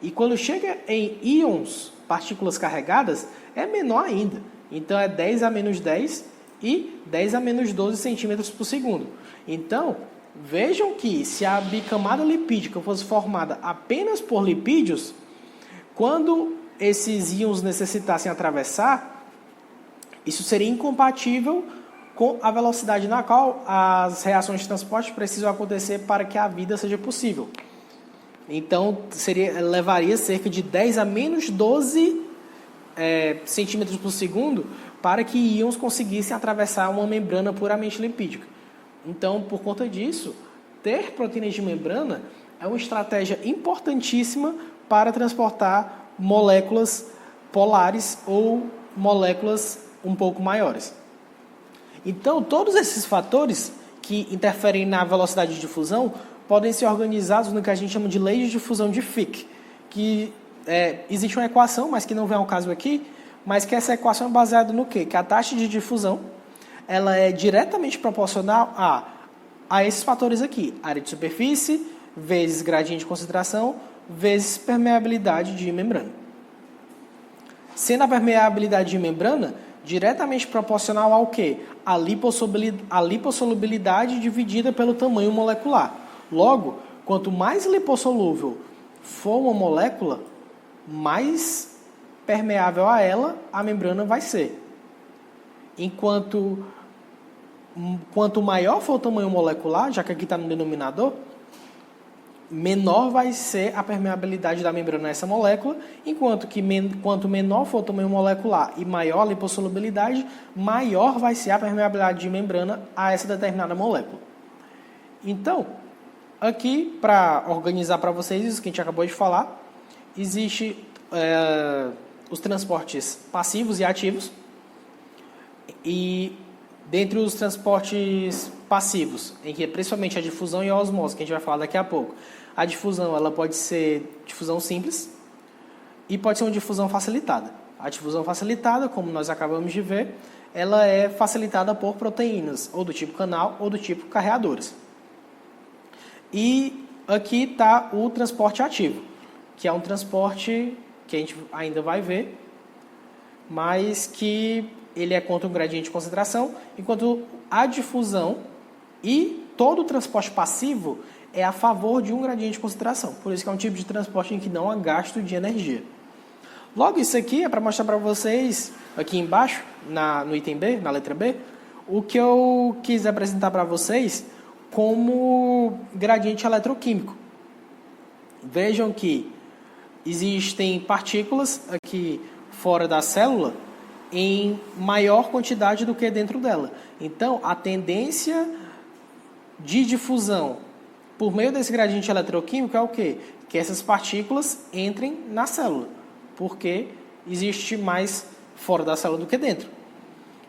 E quando chega em íons, partículas carregadas, é menor ainda. Então é 10 a menos 10 e 10 a menos 12 centímetros por segundo. Então, vejam que se a bicamada lipídica fosse formada apenas por lipídios, quando esses íons necessitassem atravessar, isso seria incompatível com a velocidade na qual as reações de transporte precisam acontecer para que a vida seja possível. Então, levaria cerca de 10 a menos 12 centímetros por segundo para que íons conseguissem atravessar uma membrana puramente lipídica. Então, por conta disso, ter proteínas de membrana é uma estratégia importantíssima para transportar moléculas polares ou moléculas um pouco maiores. Então, todos esses fatores que interferem na velocidade de difusão podem ser organizados no que a gente chama de lei de difusão de Fick, que existe uma equação, mas que não vem ao caso aqui, mas que essa equação é baseada no quê? Que a taxa de difusão ela é diretamente proporcional a esses fatores aqui, área de superfície, vezes gradiente de concentração, vezes permeabilidade de membrana. Sendo a permeabilidade de membrana diretamente proporcional ao quê? A lipossolubilidade dividida pelo tamanho molecular. Logo, quanto mais lipossolúvel for uma molécula, mais permeável a ela a membrana vai ser. Quanto maior for o tamanho molecular, já que aqui está no denominador, menor vai ser a permeabilidade da membrana a essa molécula, quanto menor for o tamanho molecular e maior a lipossolubilidade, maior vai ser a permeabilidade de membrana a essa determinada molécula. Então, aqui, para organizar para vocês isso que a gente acabou de falar, existe os transportes passivos e ativos. E dentre os transportes passivos, em que é principalmente a difusão e a osmose, que a gente vai falar daqui a pouco. A difusão ela pode ser difusão simples e pode ser uma difusão facilitada. A difusão facilitada, como nós acabamos de ver, ela é facilitada por proteínas, ou do tipo canal ou do tipo carreadores. E aqui está o transporte ativo, que é um transporte que a gente ainda vai ver, mas que ele é contra um gradiente de concentração, enquanto a difusão e todo o transporte passivo é a favor de um gradiente de concentração. Por isso que é um tipo de transporte em que não há gasto de energia. Logo, isso aqui é para mostrar para vocês, aqui embaixo, no item B, na letra B, o que eu quis apresentar para vocês como gradiente eletroquímico. Vejam que existem partículas aqui fora da célula em maior quantidade do que dentro dela. Então, a tendência de difusão por meio desse gradiente eletroquímico é o quê? Que essas partículas entrem na célula, porque existe mais fora da célula do que dentro.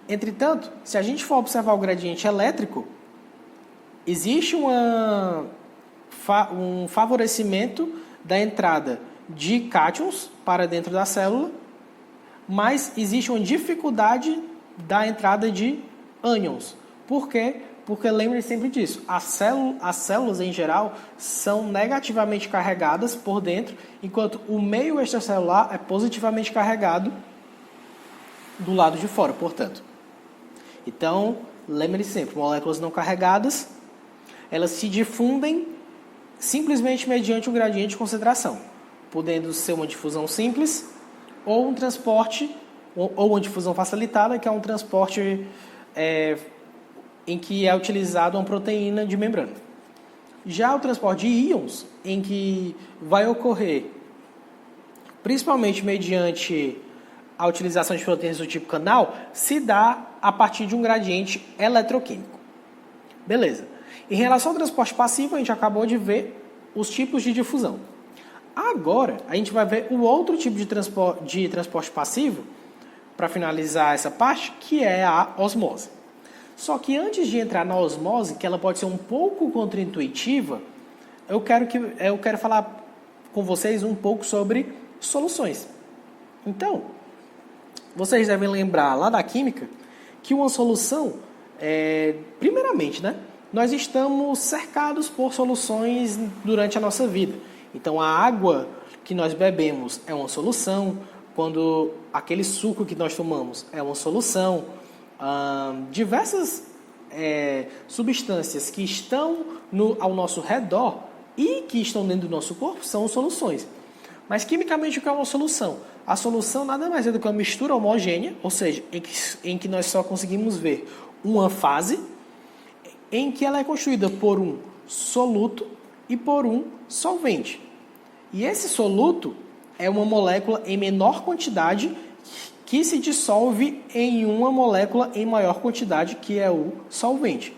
Entretanto, se a gente for observar o gradiente elétrico, existe um favorecimento da entrada de cátions para dentro da célula, mas existe uma dificuldade da entrada de ânions. Por quê? Porque lembrem sempre disso. As células, em geral, são negativamente carregadas por dentro, enquanto o meio extracelular é positivamente carregado do lado de fora, portanto. Então, lembrem sempre, moléculas não carregadas, elas se difundem simplesmente mediante um gradiente de concentração, podendo ser uma difusão simples, ou um transporte, ou uma difusão facilitada, que é um transporte em que é utilizado uma proteína de membrana. Já o transporte de íons, em que vai ocorrer principalmente mediante a utilização de proteínas do tipo canal, se dá a partir de um gradiente eletroquímico. Beleza. Em relação ao transporte passivo, a gente acabou de ver os tipos de difusão. Agora, a gente vai ver o outro tipo de transporte passivo, para finalizar essa parte, que é a osmose. Só que antes de entrar na osmose, que ela pode ser um pouco contraintuitiva, eu quero falar com vocês um pouco sobre soluções. Então, vocês devem lembrar lá da química que uma solução, primeiramente, né, nós estamos cercados por soluções durante a nossa vida. Então, a água que nós bebemos é uma solução, quando aquele suco que nós tomamos é uma solução, diversas substâncias que estão ao nosso redor e que estão dentro do nosso corpo são soluções. Mas, quimicamente, o que é uma solução? A solução nada mais é do que uma mistura homogênea, ou seja, em que nós só conseguimos ver uma fase, em que ela é constituída por um soluto e por um solvente. E esse soluto é uma molécula em menor quantidade que se dissolve em uma molécula em maior quantidade, que é o solvente.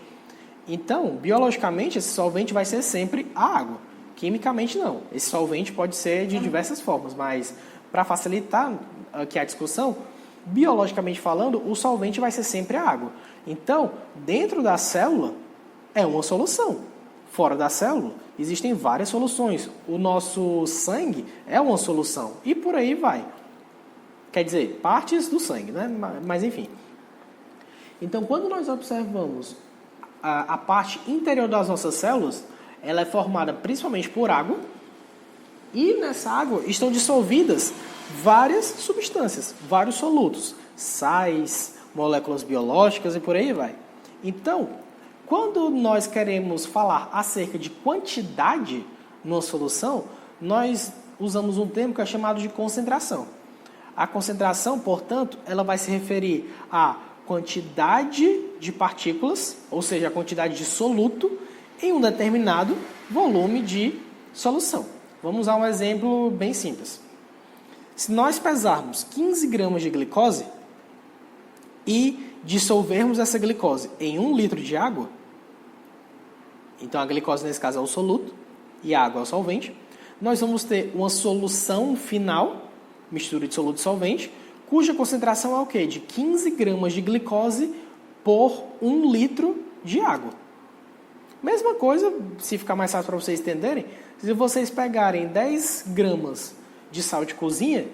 Então, biologicamente, esse solvente vai ser sempre a água. Quimicamente, não. Esse solvente pode ser de diversas formas, mas para facilitar aqui a discussão, biologicamente falando, o solvente vai ser sempre a água. Então, dentro da célula, é uma solução. Fora da célula, existem várias soluções. O nosso sangue é uma solução. E por aí vai. Quer dizer, partes do sangue, né? Mas enfim. Então, quando nós observamos a parte interior das nossas células, ela é formada principalmente por água. E nessa água estão dissolvidas várias substâncias, vários solutos, sais, moléculas biológicas e por aí vai. Então, quando nós queremos falar acerca de quantidade numa solução, nós usamos um termo que é chamado de concentração. A concentração, portanto, ela vai se referir à quantidade de partículas, ou seja, a quantidade de soluto em um determinado volume de solução. Vamos usar um exemplo bem simples. Se nós pesarmos 15 gramas de glicose e dissolvermos essa glicose em 1 litro de água, então a glicose nesse caso é o soluto e a água é o solvente, nós vamos ter uma solução final, mistura de soluto e solvente, cuja concentração é o quê? De 15 gramas de glicose por 1 litro de água. Mesma coisa, se ficar mais fácil para vocês entenderem, se vocês pegarem 10 gramas de sal de cozinha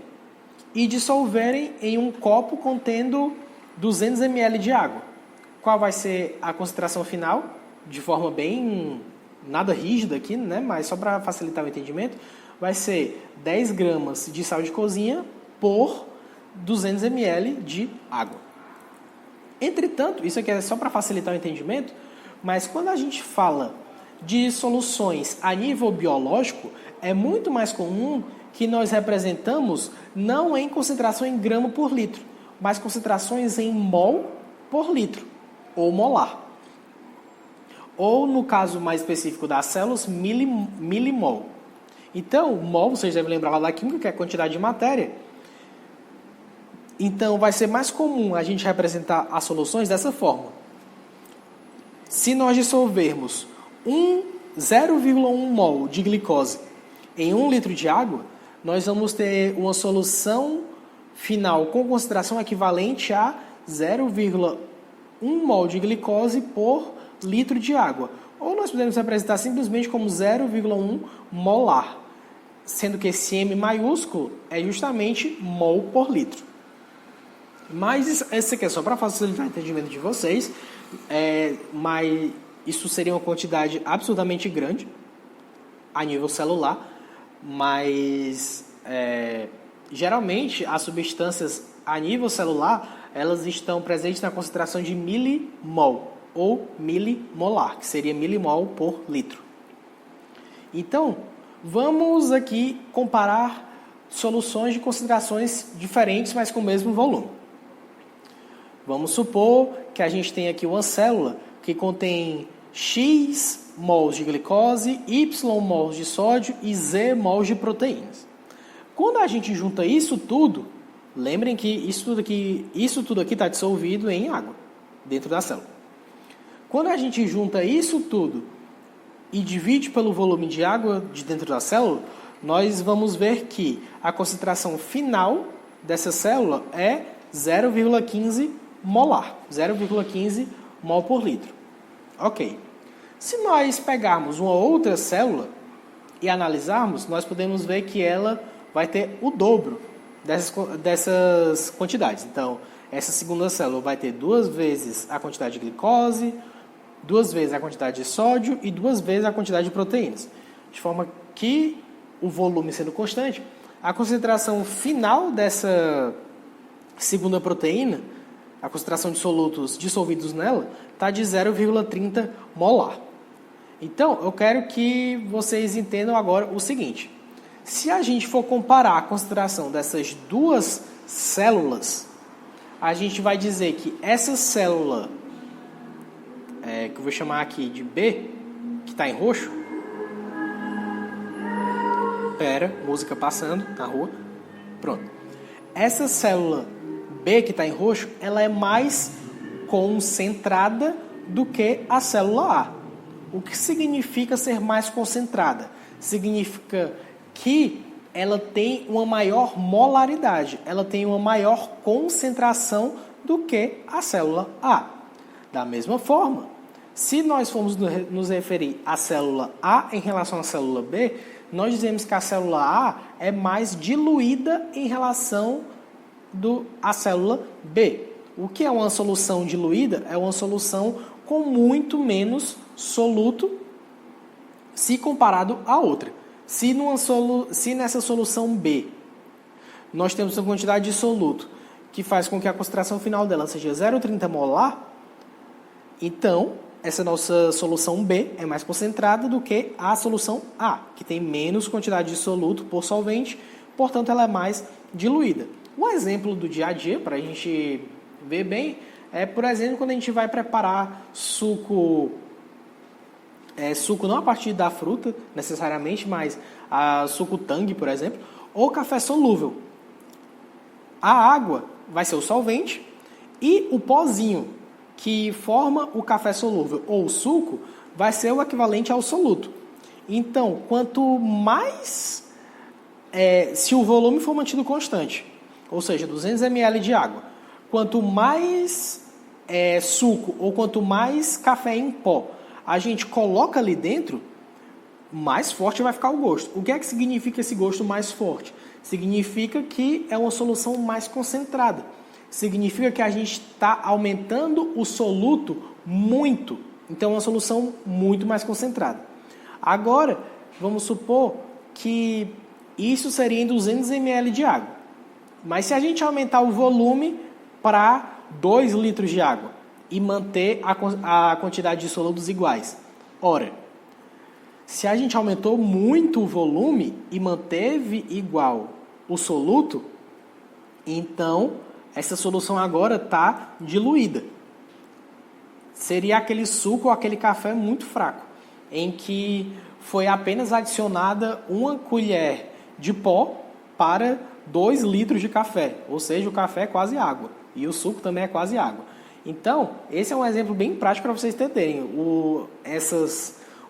e dissolverem em um copo contendo 200 ml de água. Qual vai ser a concentração final? De forma bem, nada rígida aqui, né? Mas só para facilitar o entendimento, vai ser 10 gramas de sal de cozinha por 200 ml de água. Entretanto, isso aqui é só para facilitar o entendimento, mas quando a gente fala de soluções a nível biológico, é muito mais comum que nós representamos não em concentração em grama por litro, mas concentrações em mol por litro, ou molar. Ou, no caso mais específico das células, milimol. Então, mol, vocês devem lembrar lá da química, que é a quantidade de matéria. Então, vai ser mais comum a gente representar as soluções dessa forma. Se nós dissolvermos 0,1 mol de glicose em 1 litro de água, nós vamos ter uma solução final com concentração equivalente a 0,1 mol de glicose por litro de água. Ou nós podemos representar simplesmente como 0,1 molar, sendo que esse M maiúsculo é justamente mol por litro. Mas esse aqui é só para facilitar o entendimento de vocês, mas isso seria uma quantidade absurdamente grande a nível celular, mas geralmente as substâncias a nível celular elas estão presentes na concentração de milimol ou milimolar, que seria milimol por litro. Então, vamos aqui comparar soluções de concentrações diferentes, mas com o mesmo volume. Vamos supor que a gente tem aqui uma célula que contém X mols de glicose, Y mols de sódio e Z mols de proteínas. Quando a gente junta isso tudo, lembrem que isso tudo aqui está dissolvido em água, dentro da célula. Quando a gente junta isso tudo e divide pelo volume de água de dentro da célula, nós vamos ver que a concentração final dessa célula é 0,15 molar, 0,15 mol por litro. Ok. Se nós pegarmos uma outra célula e analisarmos, nós podemos ver que ela vai ter o dobro dessas quantidades. Então, essa segunda célula vai ter 2 vezes a quantidade de glicose, 2 vezes a quantidade de sódio e 2 vezes a quantidade de proteínas. De forma que, o volume sendo constante, a concentração final dessa segunda proteína, a concentração de solutos dissolvidos nela, está de 0,30 molar. Então, eu quero que vocês entendam agora o seguinte. Se a gente for comparar a concentração dessas duas células, a gente vai dizer que essa célula, que eu vou chamar aqui de B, que está em roxo. Música passando na rua. Pronto. Essa célula B, que está em roxo, ela é mais concentrada do que a célula A. O que significa ser mais concentrada? Significa que ela tem uma maior molaridade, ela tem uma maior concentração do que a célula A. Da mesma forma, se nós formos nos referir à célula A em relação à célula B, nós dizemos que a célula A é mais diluída em relação à célula B. O que é uma solução diluída? É uma solução com muito menos soluto se comparado à outra. Se nessa solução B nós temos uma quantidade de soluto que faz com que a concentração final dela seja 0,30 molar, então essa nossa solução B é mais concentrada do que a solução A, que tem menos quantidade de soluto por solvente, portanto ela é mais diluída. Um exemplo do dia a dia, para a gente ver bem, é, por exemplo, quando a gente vai preparar suco não a partir da fruta, necessariamente, mas suco Tang, por exemplo, ou café solúvel. A água vai ser o solvente e o pozinho que forma o café solúvel ou o suco vai ser o equivalente ao soluto. Então, quanto mais, se o volume for mantido constante, ou seja, 200 ml de água, quanto mais suco ou quanto mais café em pó a gente coloca ali dentro, mais forte vai ficar o gosto. O que é que significa esse gosto mais forte? Significa que é uma solução mais concentrada. Significa que a gente está aumentando o soluto muito. Então, é uma solução muito mais concentrada. Agora, vamos supor que isso seria em 200 ml de água. Mas se a gente aumentar o volume para 2 litros de água e manter a quantidade de solutos iguais. Ora, se a gente aumentou muito o volume e manteve igual o soluto, então essa solução agora está diluída. Seria aquele suco ou aquele café muito fraco, em que foi apenas adicionada 1 colher de pó para 2 litros de café, ou seja, o café é quase água e o suco também é quase água. Então, esse é um exemplo bem prático para vocês entenderem. O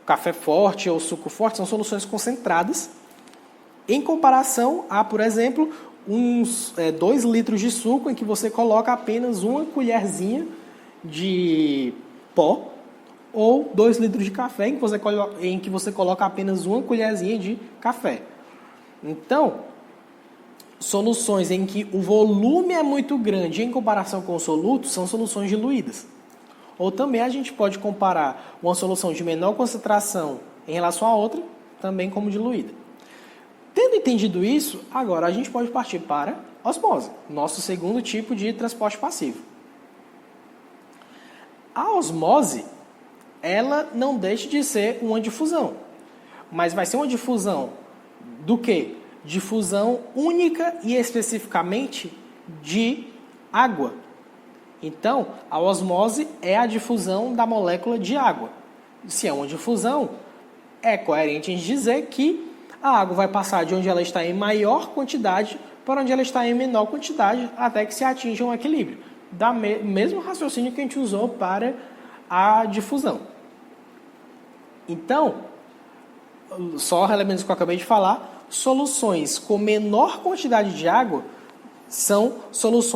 café forte ou suco forte são soluções concentradas em comparação a, por exemplo, 2 litros de suco em que você coloca apenas 1 colherzinha de pó ou 2 litros de café em que você coloca apenas 1 colherzinha de café. Então, soluções em que o volume é muito grande em comparação com o soluto são soluções diluídas. Ou também a gente pode comparar uma solução de menor concentração em relação a outra, também como diluída. Tendo entendido isso, agora a gente pode partir para osmose, nosso segundo tipo de transporte passivo. A osmose, ela não deixa de ser uma difusão, mas vai ser uma difusão do quê? Difusão única e especificamente de água. Então, a osmose é a difusão da molécula de água. Se é uma difusão, é coerente a gente dizer que a água vai passar de onde ela está em maior quantidade para onde ela está em menor quantidade, até que se atinja um equilíbrio. Mesmo raciocínio que a gente usou para a difusão. Então, só elementos que eu acabei de falar, soluções com menor quantidade de água são soluções